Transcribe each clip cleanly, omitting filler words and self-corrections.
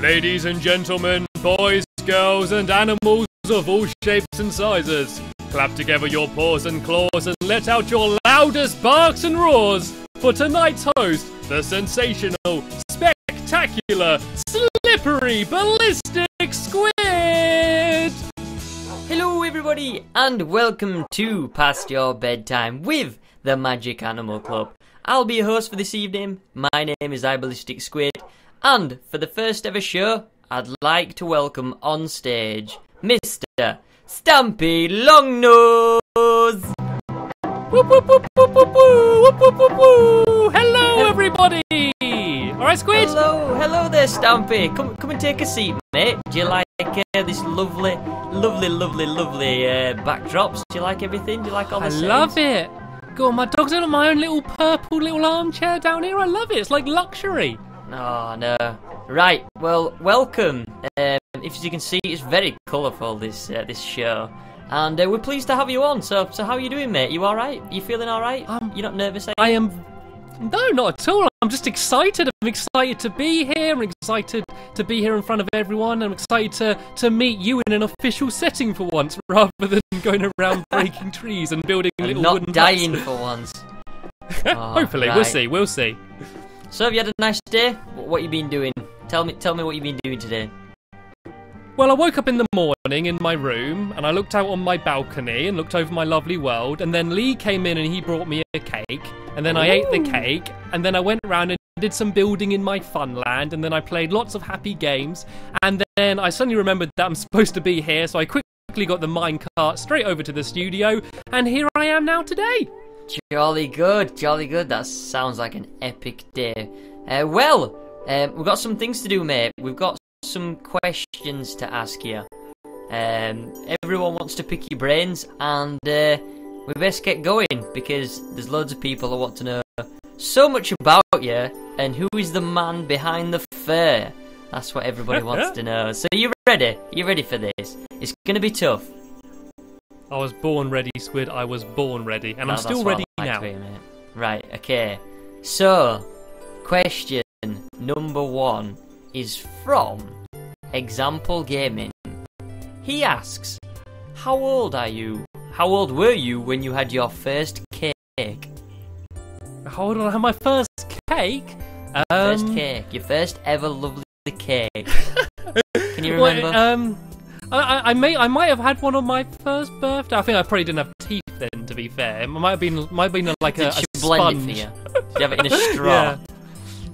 Ladies and gentlemen, boys, girls, and animals of all shapes and sizes, clap together your paws and claws and let out your loudest barks and roars for tonight's host, the sensational, spectacular, slippery, ballistic squid! Hello everybody, and welcome to Past Your Bedtime with the Magic Animal Club. I'll be your host for this evening. My name is Ballistic Squid, and for the first ever show, I'd like to welcome on stage Mr. Stampy Longnose. Whoop, whoop, whoop, whoop, whoop, whoop, whoop, whoop, whoop. Hello everybody! Alright, Squid? Hello there, Stampy. Come and take a seat, mate. Do you like this lovely backdrops? Do you like everything? Do you like all the I settings? love it. God, my dog's in my own little purple little armchair down here. I love it. It's like luxury. Oh, no. Right, well, welcome. As you can see, it's very colourful, this show. And we're pleased to have you on. So how are you doing, mate? You alright? You feeling alright? You're not nervous? I am... No, not at all. I'm just excited. I'm excited to be here. I'm excited to be here in front of everyone. I'm excited to meet you in an official setting for once, rather than going around breaking trees and building little not wooden dying huts. for once. Hopefully, right. we'll see. So have you had a nice day? What you been doing? Tell me what you've been doing today. Well, I woke up in the morning in my room, and I looked out on my balcony and looked over my lovely world, and then Lee came in and he brought me a cake, and then I ate the cake, and then I went around and did some building in my funland, and then I played lots of happy games, and then I suddenly remembered that I'm supposed to be here, so I quickly got the minecart straight over to the studio, and here I am now today. Jolly good. That sounds like an epic day. We've got some things to do, mate. We've got some questions to ask you. Everyone wants to pick your brains, and we best get going because there's loads of people who want to know so much about you and who is the man behind the fur. That's what everybody wants to know. So you ready? You ready for this? It's gonna be tough. I was born ready, Squid. I was born ready, and I'm still ready now. Right, okay. So, question number 1 is from Example Gaming. He asks, how old are you? How old were you when you had your first cake? How old was I? My first cake? First cake. Your first ever lovely cake. Can you remember? I might have had one on my first birthday. I think I probably didn't have teeth then, to be fair. It might have been like Did a she sponge. blend it for you? Did you have it in a straw?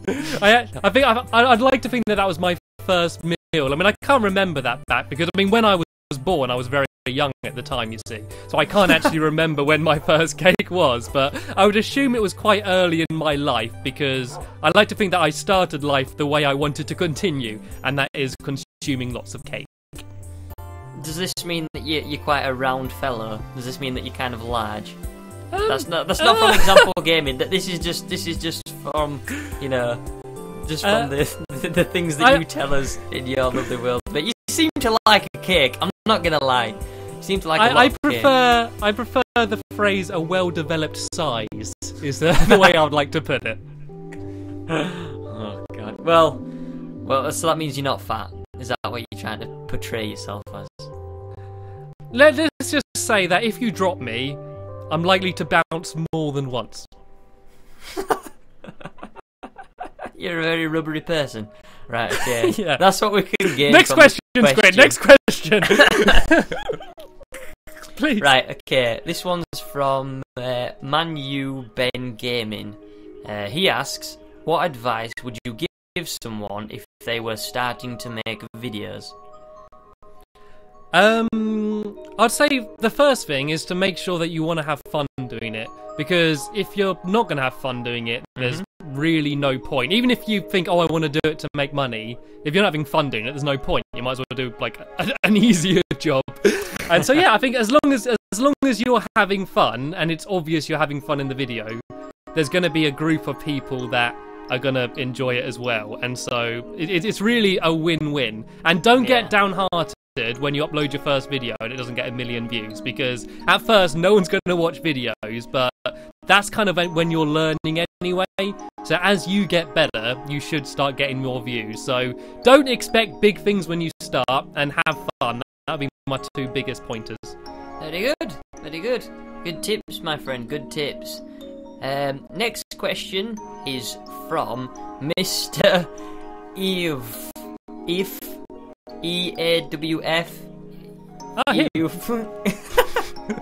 Yeah. I think I'd like to think that was my first meal. I mean, I can't remember that back because I mean, when I was born, I was very young at the time, you see. So I can't actually remember when my first cake was, but I would assume it was quite early in my life because I like to think that I started life the way I wanted to continue, and that is consuming lots of cake. Does this mean that you're quite a round fellow? Does this mean that you're kind of large? That's not from Example Gaming. That this is just from from the things that you tell us in your lovely world. But you seem to like a cake. I'm not gonna lie. You seem to like a lot of cake. I prefer the phrase "a well-developed size" is the way I would like to put it. Oh God. Well, so that means you're not fat. Is that what you're trying to portray yourself as? Let's just say that if you drop me, I'm likely to bounce more than once. You're a very rubbery person. Right, okay. Yeah. That's what we can get. Next question, Squid. Next question. Please. Right, okay. This one's from Manu Ben Gaming. He asks, what advice would you give someone if they were starting to make videos? I'd say the first thing is to make sure that you want to have fun doing it, because if you're not going to have fun doing it, there's really no point. Even if you think, I want to do it to make money, if you're not having fun doing it, there's no point. You might as well do like an easier job. And so yeah, I think as long as you're having fun and it's obvious you're having fun in the video, there's going to be a group of people that are going to enjoy it as well. And so it's really a win-win. And don't get downhearted when you upload your first video and it doesn't get 1 million views, because at first no one's going to watch videos, but that's kind of when you're learning anyway. So as you get better, you should start getting more views. So don't expect big things when you start, and have fun. That'll be my 2 biggest pointers. Very good, very good. Good tips, my friend, good tips. Next question is from Mr. Eve. E-A-W-F.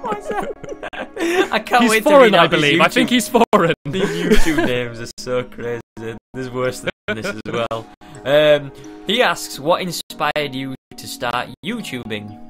What's that? I can't wait foreign, to read out I believe. I think he's foreign. The YouTube names are so crazy. There's worse than this as well. He asks, what inspired you to start YouTubing?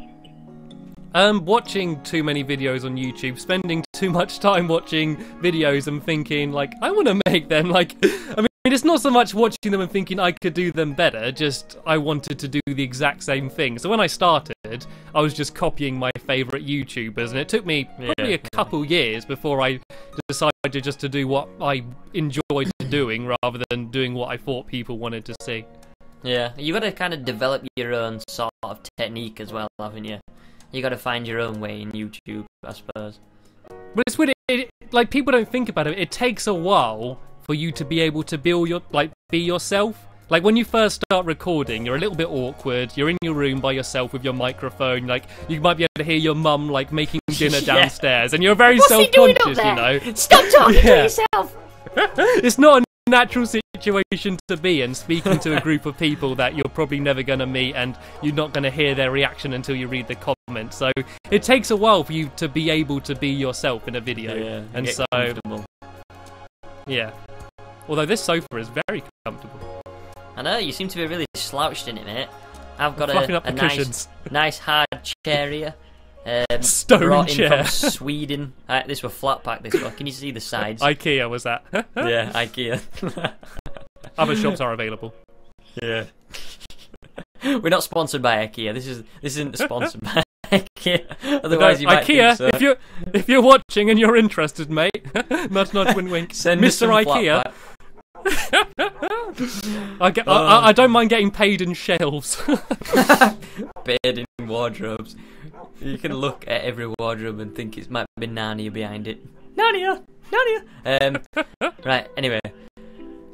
Watching too many videos on YouTube, spending too much time watching videos and thinking, like, I want to make them. Like, I mean, it's not so much watching them and thinking I could do them better, just I wanted to do the exact same thing. So when I started, I was just copying my favourite YouTubers, and it took me probably a couple years before I decided just to do what I enjoyed doing rather than doing what I thought people wanted to see. Yeah, you got to kind of develop your own sort of technique as well, haven't you? You got to find your own way in YouTube, I suppose. But it's weird. Like, people don't think about it. It takes a while for you to be able to be yourself. Like, when you first start recording, you're a little bit awkward. You're in your room by yourself with your microphone. Like, you might be able to hear your mum, like, making dinner downstairs, and you're very self-conscious, you know. Stop talking to yourself. It's not a natural situation to be in, speaking to a group of people that you're probably never going to meet, and you're not going to hear their reaction until you read the comments. So it takes a while for you to be able to be yourself in a video. Yeah, and so comfortable. Yeah. Although this sofa is very comfortable. I know, you seem to be really slouched in it, mate. I've got a nice hard chair here. Stone brought chair. in from Sweden. This were flat pack. This one. Can you see the sides? IKEA was that? Yeah, IKEA. Other shops are available. Yeah. We're not sponsored by IKEA. This isn't sponsored by IKEA. Otherwise, you might IKEA. think so. If you're watching and you're interested, mate, nudge, nudge, wink, wink. Send us some Mr. IKEA. flat pack. I don't mind getting paid in shelves. Paid in wardrobes. You can look at every wardrobe and think it might be Narnia behind it. Narnia! Right, anyway.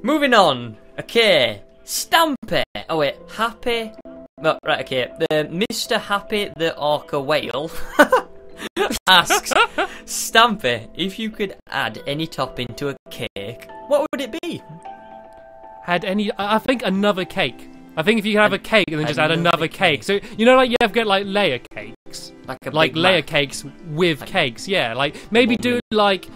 Moving on. Okay. Stampy. Oh wait, Happy. No, right, okay. Mr. Happy the Orca Whale asks, Stampy, if you could add any topping to a cake, what would it be? I think another cake. I think if you can have a cake and then just add another cake. So, you know, like, you have got, like, layer cakes. Like layer cakes with cakes, yeah. Like, maybe do, like,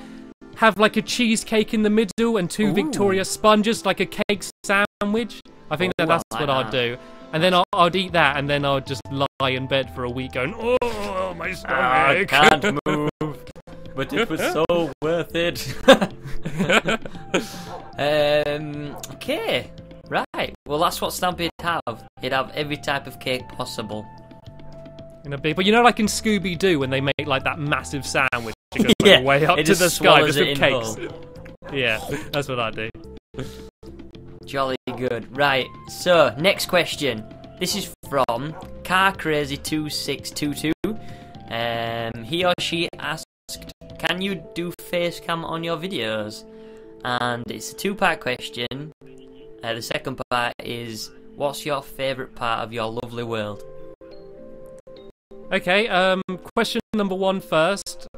have, like, a cheesecake in the middle and 2 Victoria sponges, like a cake sandwich. I think that's what I'd do. And then I'd eat that, and then I'd just lie in bed for a week going, oh, my stomach. I can't move. But it was so worth it. Okay. Right. Well, that's what Stampy'd have. He'd have every type of cake possible. But you know, like in Scooby-Doo, when they make like that massive sandwich, it goes like, way up to the sky just with cakes. Yeah, that's what I'd do. Jolly good. Right. So, next question. This is from CarCrazy2622. He or she asked, can you do face cam on your videos? And it's a 2-part question. The second part is, what's your favourite part of your lovely world? Okay, question number 1 first.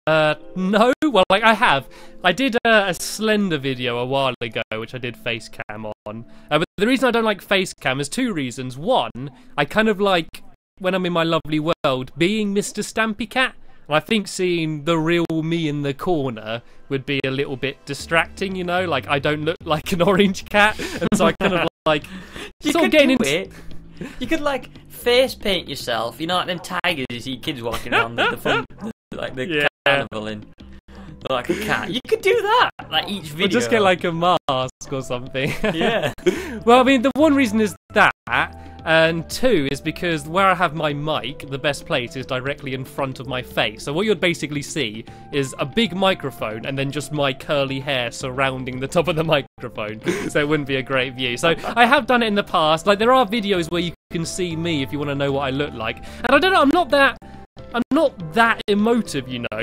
No, well, like, I did a Slender video a while ago, which I did face cam on. But the reason I don't like face cam is 2 reasons. 1, I kind of like, when I'm in my lovely world, being Mr. Stampy Cat. And I think seeing the real me in the corner would be a little bit distracting, you know? Like, I don't look like an orange cat, and so I kind of like... You could do it. You could, like, face paint yourself. You know, like them tigers you see kids walking around the fun, like the carnival in. Like a cat. You could do that, like, each video. Or just get, like, a mask or something. Yeah. Well, I mean, the 1 reason is that, and 2 is because where I have my mic, the best place is directly in front of my face. So what you'd basically see is a big microphone and then just my curly hair surrounding the top of the microphone. So it wouldn't be a great view. So I have done it in the past. Like, there are videos where you can see me if you want to know what I look like. And I don't know, I'm not that emotive, you know.